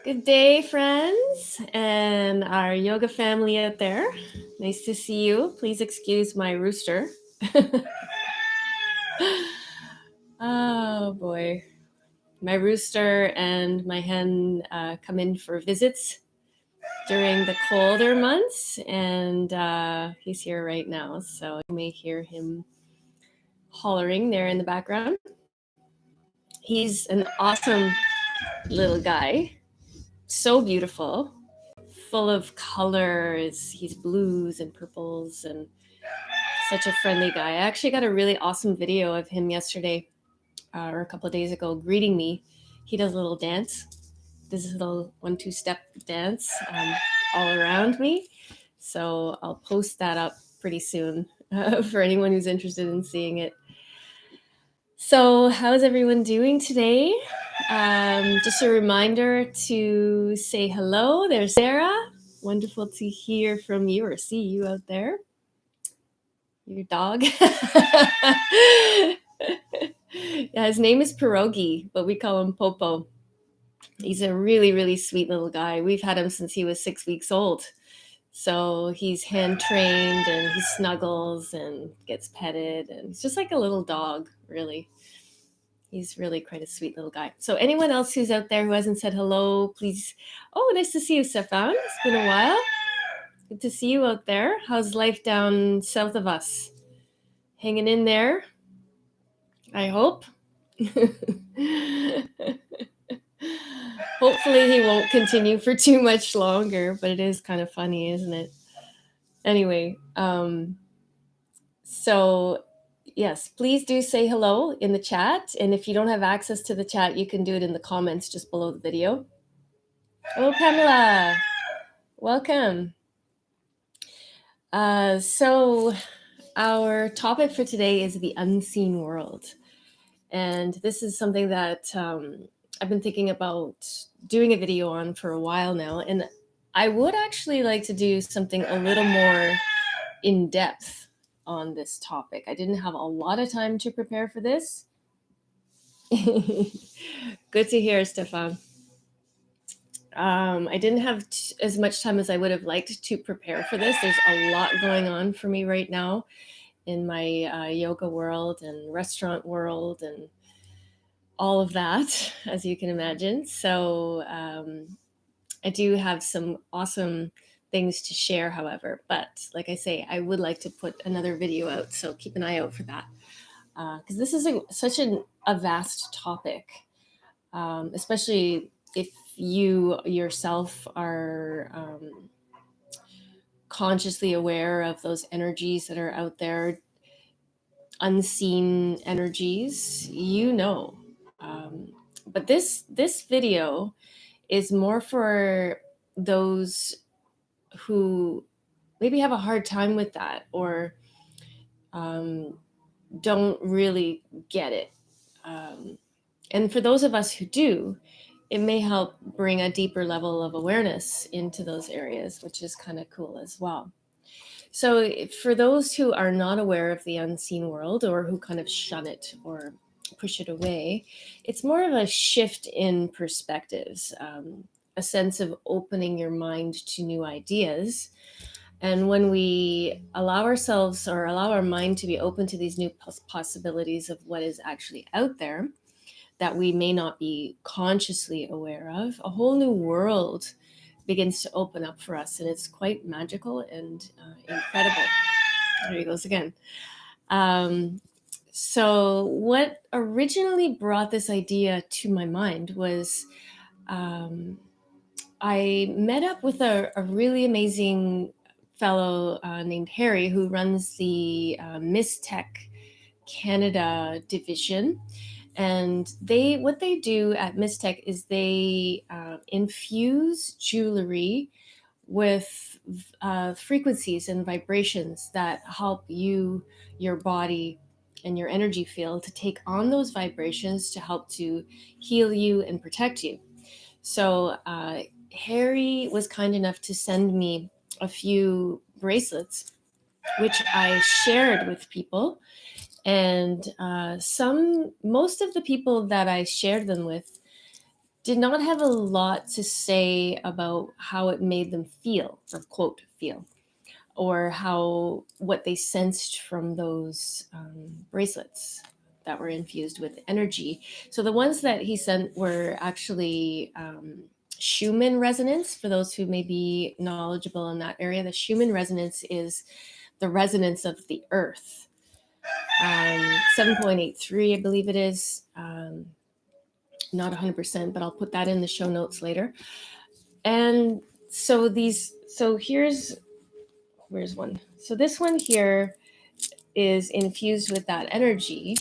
Good day, friends, and our yoga family out there. Nice to see you. Please excuse my rooster. Oh boy. My rooster and my hen come in for visits during the colder months, and he's here right now. So you may hear him hollering there in the background. He's an awesome little guy, so beautiful, full of colors. He's blues and purples and such a friendly guy. I actually got a really awesome video of him yesterday or a couple of days ago greeting me. He does a little dance. This is a little 1-2 step dance all around me. So I'll post that up pretty soon for anyone who's interested in seeing it. So how's everyone doing today? Just a reminder to say hello. There's Sarah. Wonderful to hear from you or see you out there. Your dog. Yeah, his name is Pierogi, but we call him Popo. He's a really, really sweet little guy. We've had him since he was 6 weeks old. So he's hand trained and he snuggles and gets petted. And he's just like a little dog, really. He's really quite a sweet little guy. So anyone else who's out there who hasn't said hello, please. Oh, nice to see you, Stefan. It's been a while. Good to see you out there. How's life down south of us? Hanging in there, I hope. Hopefully he won't continue for too much longer, but it is kind of funny, isn't it? Anyway, so yes, please do say hello in the chat. And if you don't have access to the chat, you can do it in the comments just below the video. Oh, Pamela, welcome. So our topic for today is the unseen world. And this is something that I've been thinking about doing a video on for a while now. And I would actually like to do something a little more in depth on this topic. I didn't have a lot of time to prepare for this. Good to hear, Stefan. I didn't have as much time as I would have liked to prepare for this. There's a lot going on for me right now in my yoga world and restaurant world and all of that, as you can imagine. So I do have some awesome things to share, however. But like I say, I would like to put another video out. So keep an eye out for that. Because this is such a vast topic, especially if you yourself are consciously aware of those energies that are out there, unseen energies, you know. But this video is more for those who maybe have a hard time with that or don't really get it. And for those of us who do, it may help bring a deeper level of awareness into those areas, which is kind of cool as well. So for those who are not aware of the unseen world or who kind of shun it or push it away, it's more of a shift in perspectives, a sense of opening your mind to new ideas. And when we allow ourselves or allow our mind to be open to these new possibilities of what is actually out there that we may not be consciously aware of, a whole new world begins to open up for us. And it's quite magical and incredible. There he goes again. So what originally brought this idea to my mind was I met up with a really amazing fellow named Harry who runs the Miss Tech Canada division. And what they do at Miss Tech is they infuse jewelry with frequencies and vibrations that help you, your body, and your energy field to take on those vibrations to help to heal you and protect you. So Harry was kind enough to send me a few bracelets, which I shared with people. And most of the people that I shared them with did not have a lot to say about how it made them feel, or quote, feel, or how what they sensed from those bracelets that were infused with energy. So the ones that he sent were actually Schumann resonance. For those who may be knowledgeable in that area, the Schumann resonance is the resonance of the earth. 7.83, I believe it is. Not 100%, but I'll put that in the show notes later. And so where's one? So this one here is infused with that energy,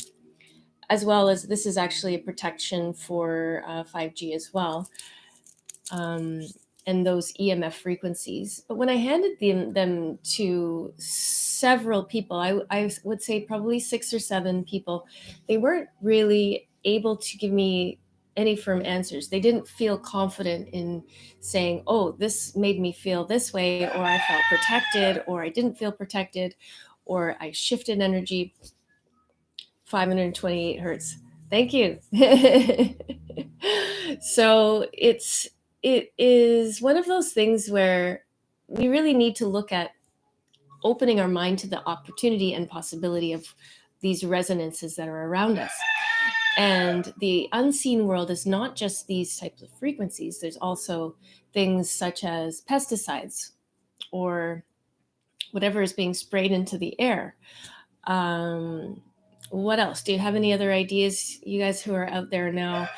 as well as this is actually a protection for 5G as well, and those EMF frequencies. But when I handed them to several people, I would say probably 6 or 7 people, they weren't really able to give me any firm answers. They didn't feel confident in saying, oh, this made me feel this way, or I felt protected, or I didn't feel protected, or I shifted energy. 528 hertz. Thank you. So it is one of those things where we really need to look at opening our mind to the opportunity and possibility of these resonances that are around us. And the unseen world is not just these types of frequencies. There's also things such as pesticides or whatever is being sprayed into the air. What else? Do you have any other ideas, you guys who are out there now?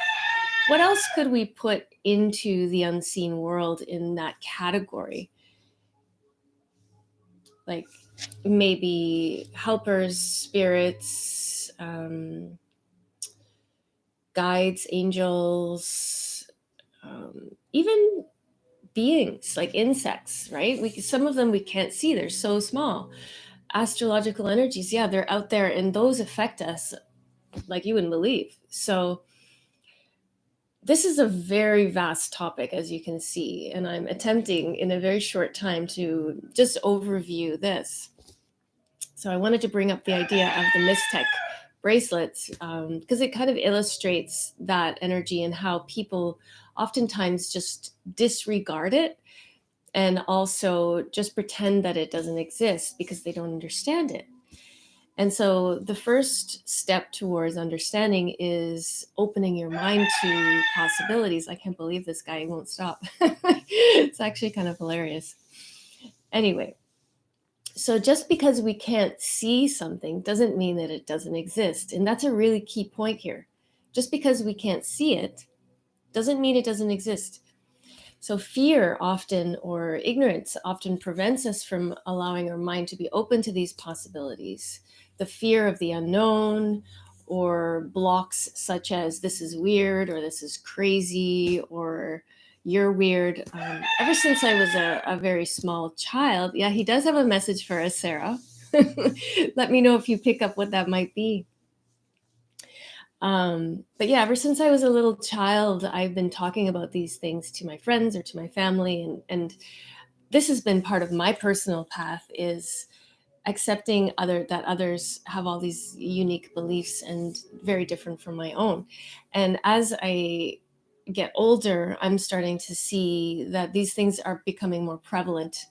What else could we put into the unseen world in that category? Like maybe helpers, spirits, guides, angels, even beings like insects, right? Some of them we can't see, they're so small. Astrological energies, yeah, they're out there, and those affect us like you wouldn't believe. So this is a very vast topic, as you can see, and I'm attempting in a very short time to just overview this. So I wanted to bring up the idea of the Mystech bracelets because it kind of illustrates that energy and how people oftentimes just disregard it and also just pretend that it doesn't exist because they don't understand it. And so the first step towards understanding is opening your mind to possibilities. I can't believe this guy won't stop. It's actually kind of hilarious. Anyway, so just because we can't see something doesn't mean that it doesn't exist. And that's a really key point here. Just because we can't see it doesn't mean it doesn't exist. So fear often, or ignorance often, prevents us from allowing our mind to be open to these possibilities. The fear of the unknown, or blocks such as this is weird, or this is crazy, or you're weird. Ever since I was a very small child, yeah, he does have a message for us, Sarah. Let me know if you pick up what that might be. But yeah, ever since I was a little child, I've been talking about these things to my friends or to my family, and this has been part of my personal path, is accepting that others have all these unique beliefs and very different from my own. And as I get older, I'm starting to see that these things are becoming more prevalent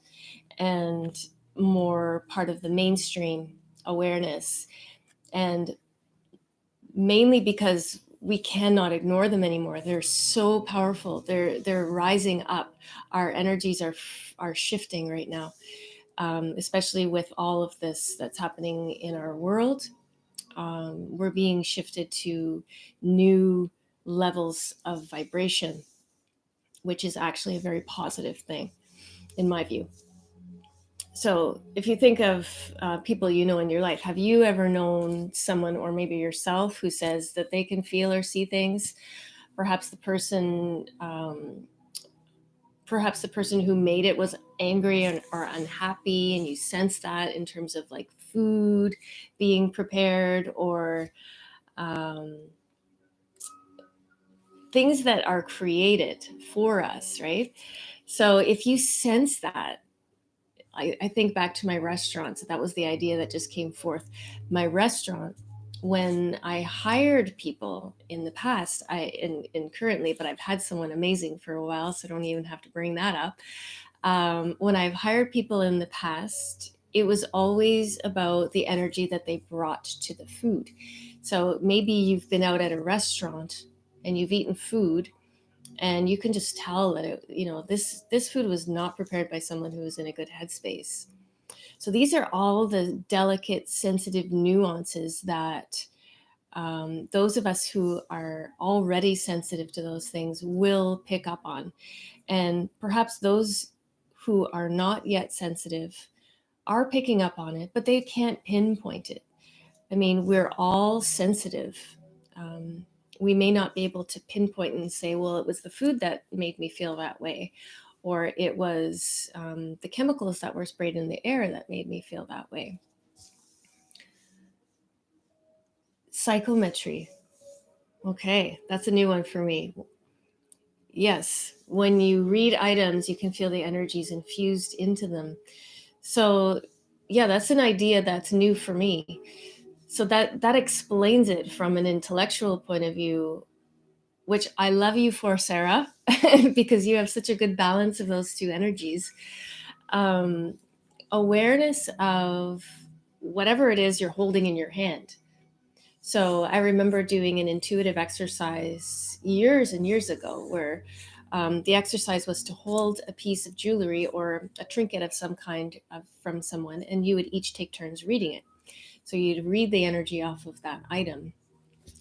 and more part of the mainstream awareness, and mainly because we cannot ignore them anymore. They're so powerful. They're rising up. Our energies are shifting right now, especially with all of this that's happening in our world. We're being shifted to new levels of vibration, which is actually a very positive thing, in my view. So, if you think of people you know in your life, have you ever known someone, or maybe yourself, who says that they can feel or see things? Perhaps the person, perhaps the person who made it was angry or unhappy, and you sense that in terms of like food being prepared, or um, things that are created for us, right? So if you sense that, I think back to my restaurant. So that was the idea that just came forth. My restaurant, when I hired people in the past, and currently, but I've had someone amazing for a while, so I don't even have to bring that up. When I've hired people in the past, it was always about the energy that they brought to the food. So maybe you've been out at a restaurant and you've eaten food, and you can just tell that this food was not prepared by someone who was in a good headspace. So these are all the delicate, sensitive nuances that those of us who are already sensitive to those things will pick up on. And perhaps those who are not yet sensitive are picking up on it, but they can't pinpoint it. I mean, we're all sensitive. Um, we may not be able to pinpoint and say, well, it was the food that made me feel that way, or it was the chemicals that were sprayed in the air that made me feel that way. Psychometry. Okay, that's a new one for me. Yes, when you read items, you can feel the energies infused into them. So, yeah, that's an idea that's new for me. So that explains it from an intellectual point of view, which I love you for, Sarah, because you have such a good balance of those two energies. Um, Awareness of whatever it is you're holding in your hand. So I remember doing an intuitive exercise years and years ago where the exercise was to hold a piece of jewelry or a trinket of some kind from someone, and you would each take turns reading it. So you'd read the energy off of that item.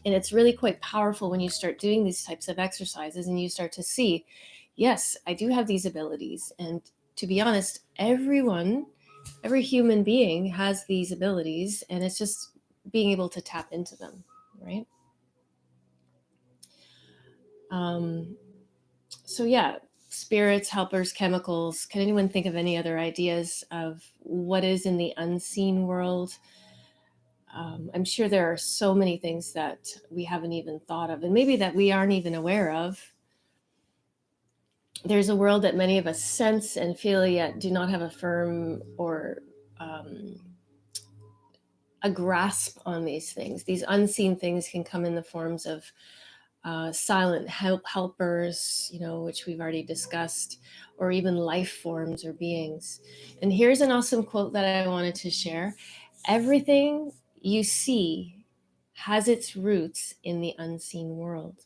And it's really quite powerful when you start doing these types of exercises and you start to see, yes, I do have these abilities. And to be honest, every human being has these abilities, and it's just being able to tap into them, right? Um, so, yeah, spirits, helpers, chemicals. Can anyone think of any other ideas of what is in the unseen world? I'm sure there are so many things that we haven't even thought of, and maybe that we aren't even aware of. There's a world that many of us sense and feel, yet do not have a firm or um, a grasp on these things. These unseen things can come in the forms of silent helpers, which we've already discussed, or even life forms or beings. And here's an awesome quote that I wanted to share. Everything you see has its roots in the unseen world.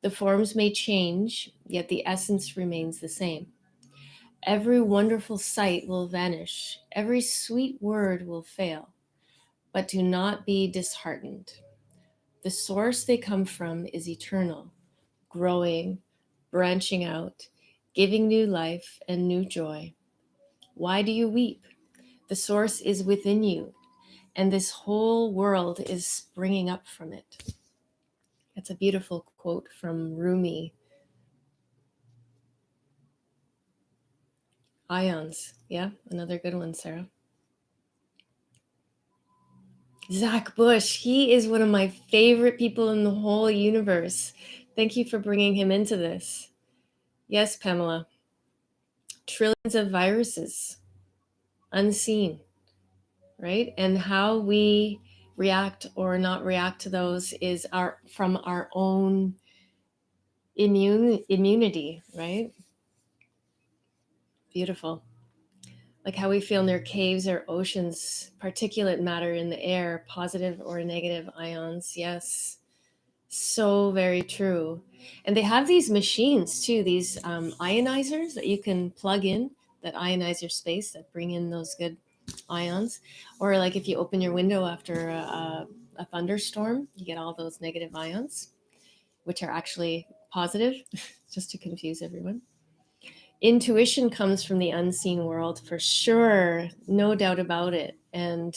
The forms may change, yet the essence remains the same. Every wonderful sight will vanish, every sweet word will fail, but do not be disheartened. The source they come from is eternal, growing, branching out, giving new life and new joy. Why do you weep? The source is within you, and this whole world is springing up from it. That's a beautiful quote from Rumi. Ions. Yeah, another good one, Sarah. Zach Bush. He is one of my favorite people in the whole universe. Thank you for bringing him into this. Yes, Pamela. Trillions of viruses, unseen, right? And how we react or not react to those is from our own immunity, right? Beautiful. Like how we feel near caves or oceans, particulate matter in the air, positive or negative ions. Yes, so very true. And they have these machines too, these ionizers that you can plug in that ionize your space, that bring in those good ions. Or like if you open your window after a thunderstorm, you get all those negative ions, which are actually positive, just to confuse everyone. Intuition comes from the unseen world for sure, no doubt about it. And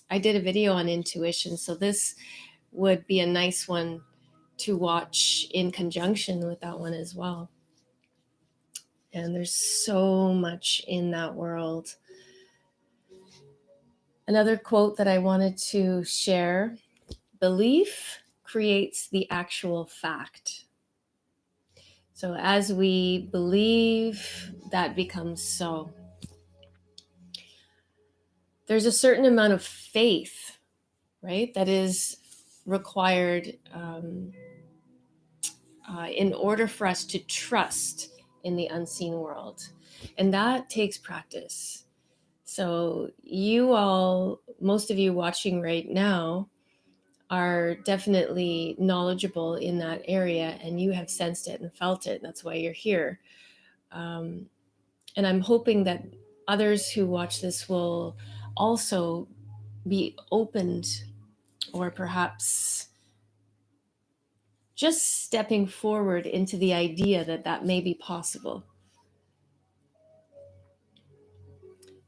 I did a video on intuition, so this would be a nice one to watch in conjunction with that one as well. And there's so much in that world. Another quote that I wanted to share: belief creates the actual fact. So as we believe, that becomes so. There's a certain amount of faith right? That is required in order for us to trust in the unseen world. And that takes practice. So, you all, most of you watching right now, are definitely knowledgeable in that area and you have sensed it and felt it. That's why you're here. Um, and I'm hoping that others who watch this will also be opened, or perhaps just stepping forward into the idea that that may be possible.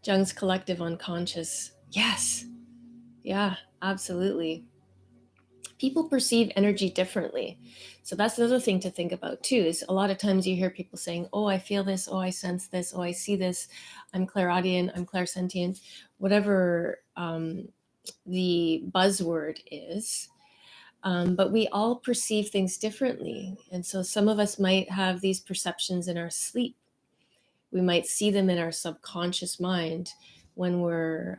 Jung's collective unconscious. Yes. Yeah, absolutely. People perceive energy differently. So that's another thing to think about too, is a lot of times you hear people saying, oh, I feel this, oh, I sense this, oh, I see this, I'm clairaudient, I'm clairsentient, whatever the buzzword is. But we all perceive things differently. And so some of us might have these perceptions in our sleep. We might see them in our subconscious mind when we're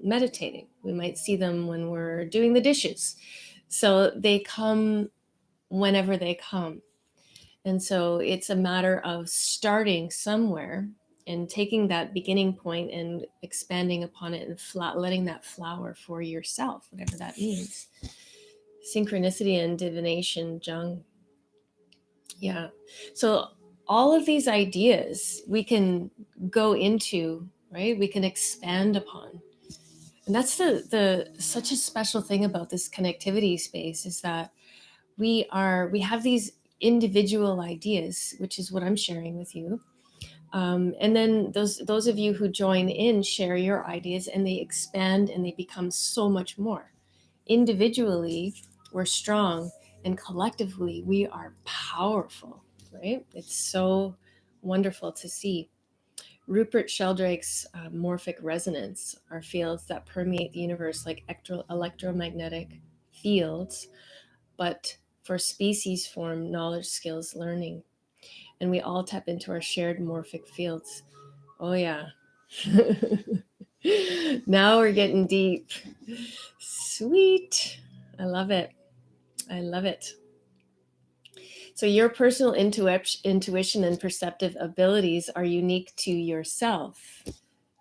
meditating. We might see them when we're doing the dishes. So they come whenever they come. And so it's a matter of starting somewhere and taking that beginning point and expanding upon it and letting that flower for yourself, whatever that means. Synchronicity and divination, Jung. Yeah. So all of these ideas we can go into, right? We can expand upon. And that's the such a special thing about this connectivity space, is that we have these individual ideas, which is what I'm sharing with you. And then those of you who join in share your ideas, and they expand and they become so much more. Individually, we're strong, and collectively, we are powerful. Right? It's so wonderful to see. Rupert Sheldrake's morphic resonance are fields that permeate the universe like electromagnetic fields, but for species form, knowledge, skills, learning. And we all tap into our shared morphic fields. Oh, yeah. Now we're getting deep. Sweet. I love it. I love it. So, your personal intuition and perceptive abilities are unique to yourself.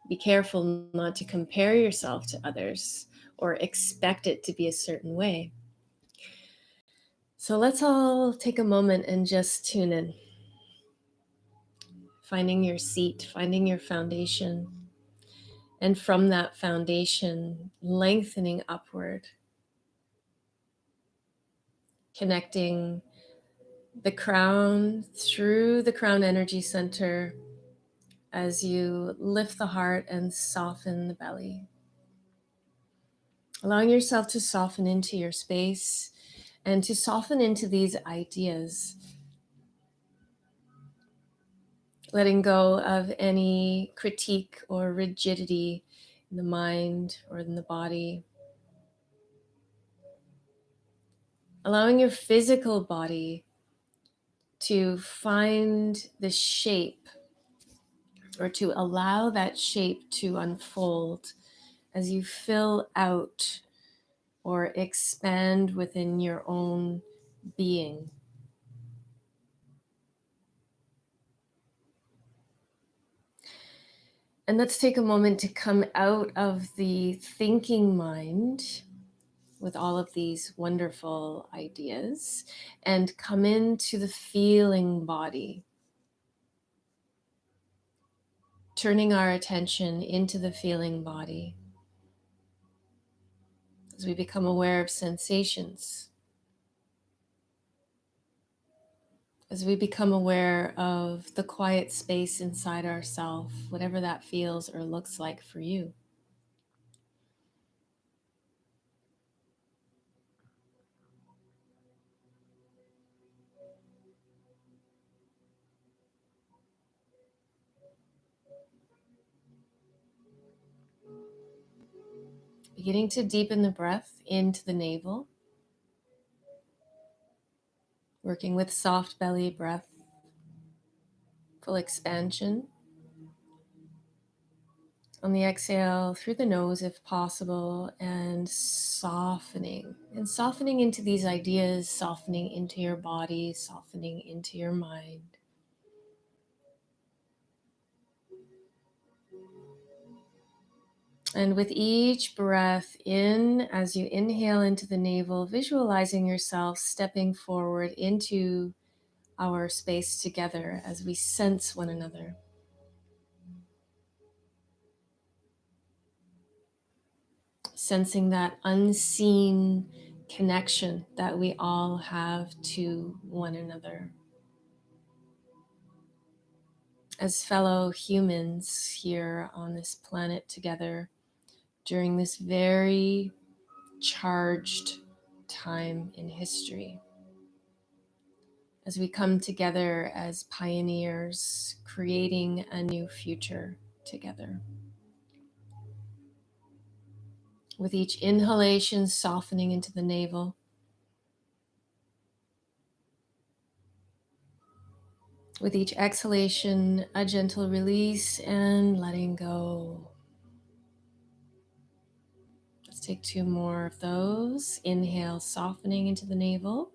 Be careful not to compare yourself to others or expect it to be a certain way. So, let's all take a moment and just tune in. Finding your seat, finding your foundation, and from that foundation, lengthening upward, connecting the crown through the crown energy center as you lift the heart and soften the belly. Allowing yourself to soften into your space and to soften into these ideas, letting go of any critique or rigidity in the mind or in the body. Allowing your physical body to find the shape, or to allow that shape to unfold as you fill out or expand within your own being. And let's take a moment to come out of the thinking mind with all of these wonderful ideas and come into the feeling body, turning our attention into the feeling body as we become aware of sensations, as we become aware of the quiet space inside ourself, whatever that feels or looks like for you. Beginning to deepen the breath into the navel, working with soft belly breath, full expansion. On the exhale, through the nose if possible, and softening into these ideas, softening into your body, softening into your mind. And with each breath in, as you inhale into the navel, visualizing yourself stepping forward into our space together as we sense one another. Sensing that unseen connection that we all have to one another. As fellow humans here on this planet together during this very charged time in history. As we come together as pioneers, creating a new future together. With each inhalation, softening into the navel. With each exhalation, a gentle release and letting go. Let's take 2 more of those. Inhale, softening into the navel.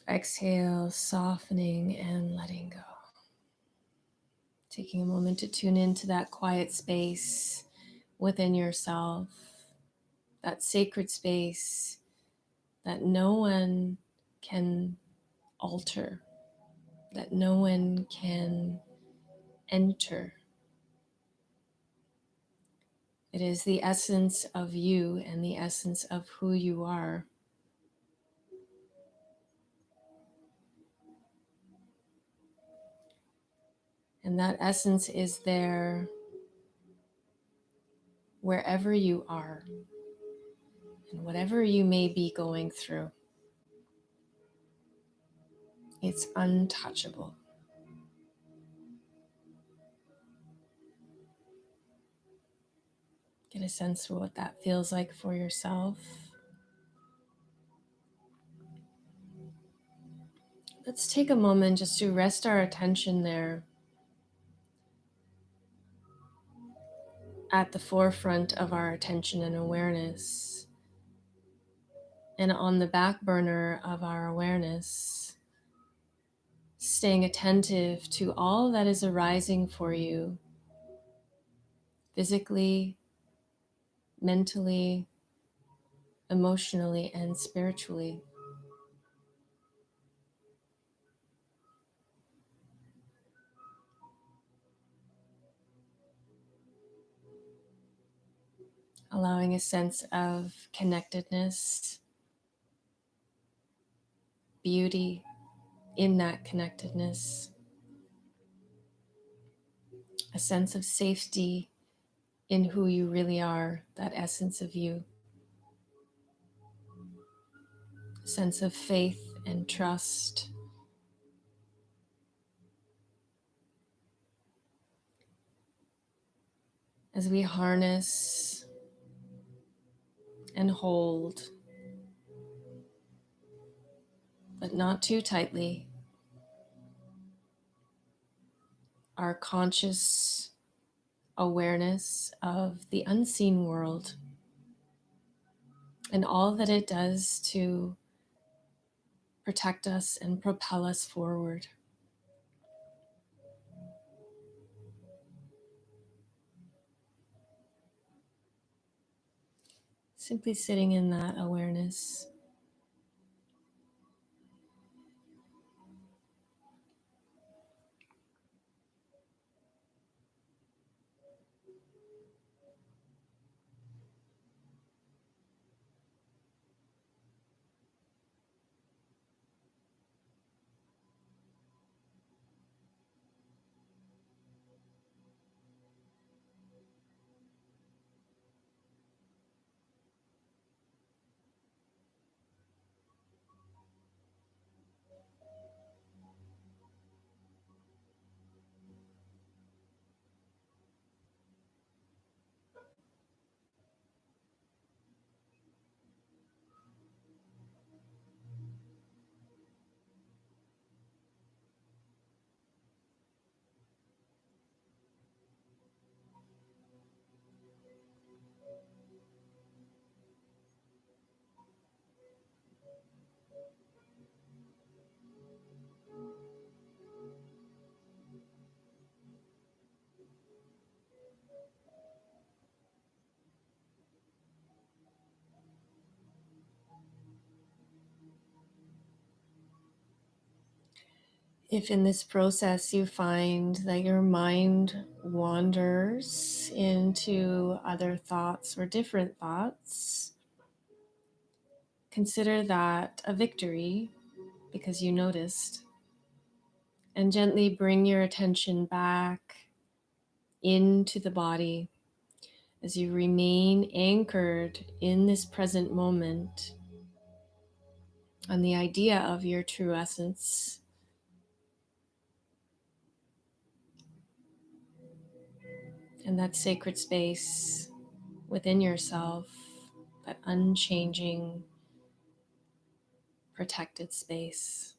Exhale, softening and letting go. Taking a moment to tune into that quiet space within yourself, that sacred space that no one can alter, that no one can enter. It is the essence of you and the essence of who you are. And that essence is there wherever you are and whatever you may be going through. It's untouchable. Get a sense for what that feels like for yourself. Let's take a moment just to rest our attention there at the forefront of our attention and awareness, and on the back burner of our awareness, staying attentive to all that is arising for you physically, mentally, emotionally, and spiritually. Allowing a sense of connectedness, beauty in that connectedness, a sense of safety in who you really are, that essence of you, a sense of faith and trust. As we harness and hold, but not too tightly, our conscious awareness of the unseen world and all that it does to protect us and propel us forward. Simply sitting in that awareness. If in this process you find that your mind wanders into other thoughts or different thoughts, consider that a victory because you noticed, and gently bring your attention back into the body as you remain anchored in this present moment on the idea of your true essence. And that sacred space within yourself, that unchanging, protected space.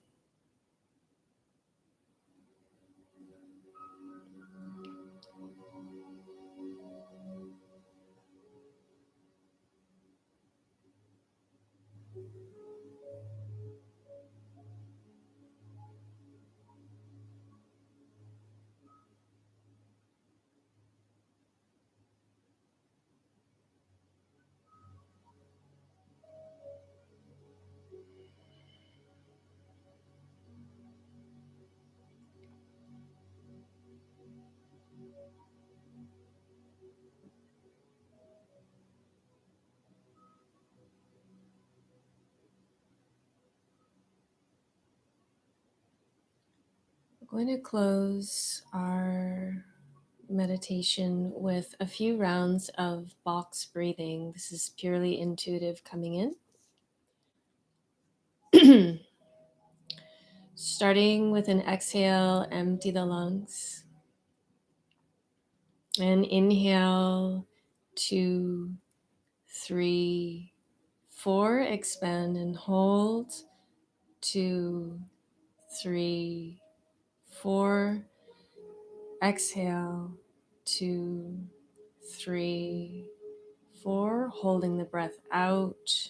We're going to close our meditation with a few rounds of box breathing. This is purely intuitive coming in. Starting with an exhale, empty the lungs. And inhale, 2, 3, 4. Expand and hold. 2, 3, 4. Exhale, 2, 3, 4. Holding the breath out.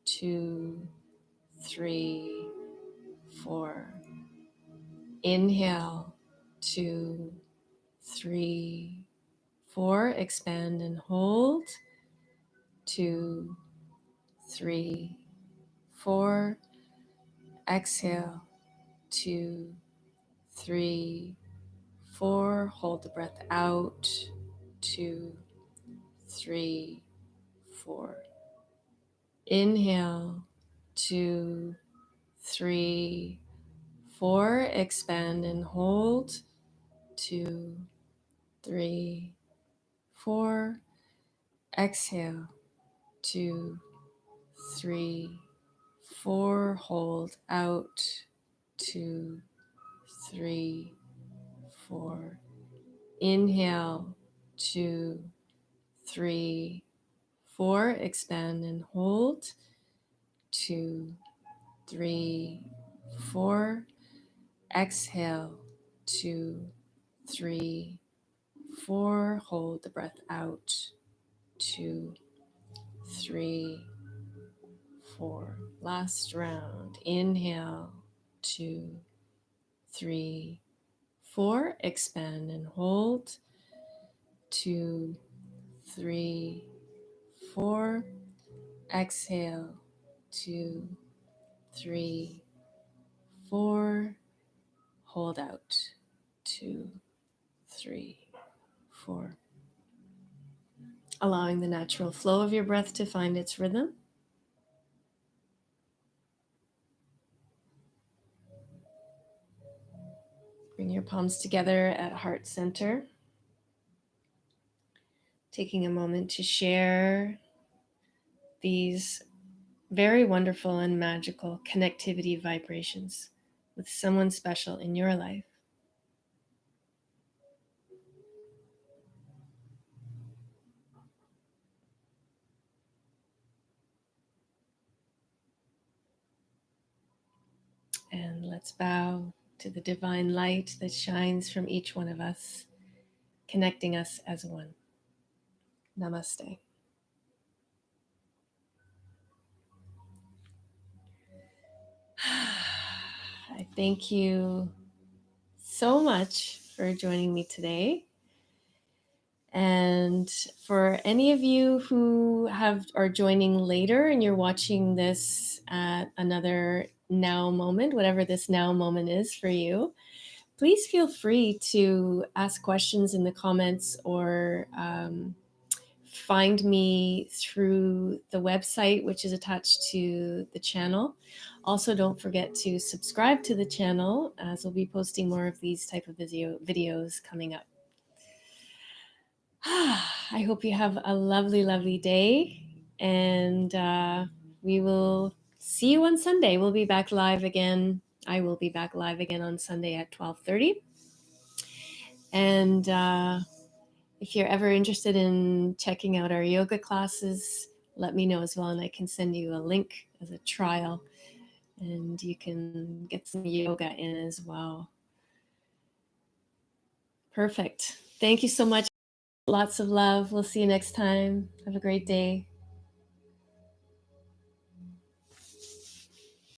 2, 3, 4. Inhale, 2, 3, 4. Expand and hold. 2, 3, 4. Exhale, 2, 3, 4. Hold the breath out. 2, 3, 4. Inhale, 2, 3, 4. Expand and hold. 2, 3, 4. Exhale, 2, 3, 4. Hold out. 2, 3, 4. Inhale, 2, 3, 4. Expand and hold. 2, 3, 4. Exhale, 2, 3, 4. Hold the breath out. 2, 3, 4. Last round. Inhale, 2, 3, 4. Expand and hold. 2, 3, 4. Exhale, 2, 3, 4. Hold out. 2, 3, 4. Allowing the natural flow of your breath to find its rhythm. Bring your palms together at heart center. Taking a moment to share these very wonderful and magical connectivity vibrations with someone special in your life. And let's bow to the divine light that shines from each one of us, connecting us as one. Namaste. I thank you so much for joining me today. And for any of you who are joining later and you're watching this at another now moment, whatever this now moment is for you, please feel free to ask questions in the comments or find me through the website, which is attached to the channel. Also, don't forget to subscribe to the channel, as we'll be posting more of these type of videos coming up. I hope you have a lovely, lovely day, and we will see you on Sunday. We'll be back live again. I will be back live again on Sunday at 12:30. And if you're ever interested in checking out our yoga classes, let me know as well, and I can send you a link as a trial, and you can get some yoga in as well. Perfect. Thank you so much. Lots of love. We'll see you next time. Have a great day.